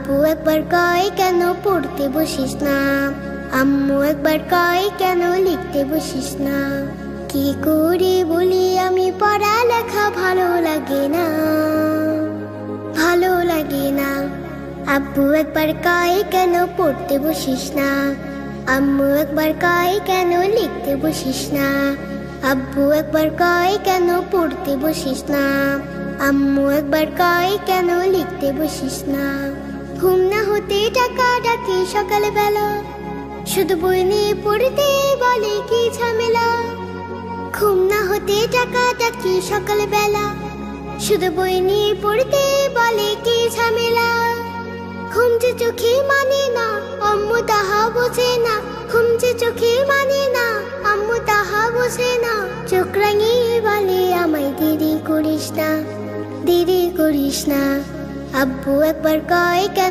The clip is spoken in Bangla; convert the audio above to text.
আব্বু একবার কয় কেন পড়তে বসিস না, আম্মু একবার কয় কেন লিখতে বসিস না। কি করে বলি আমি পড়ালেখা ভালো লাগে না, ভালো লাগে না। আব্বু একবার কয় কেন পড়তে বসিস না, আম্মু একবার কয় কেন লিখতে বসিস না। আব্বু একবার কয় কেন পড়তে বসিস না, আম্মু একবার কয় কেন লিখতে বসিস না। ঘুম না হতে টাকা ডাকে সকালবেলা, শুধু বই নিয়ে পড়তে বলে কি ঝামেলা। ঘুম না হতে টাকা ডাকে সকালবেলা, শুধু বই নিয়ে পড়তে বলে কি ঝামেলা। ঘুম যে চোখে মানে না, আম্মু তাহা বোঝে না। ঘুম যে চোখে মানে না, আম্মু তাহা বোঝে না। চোখ রাঙিয়ে বলে আমায় দেরি করিস না, দেরি করিস না। আব্বু একবার কয় কেন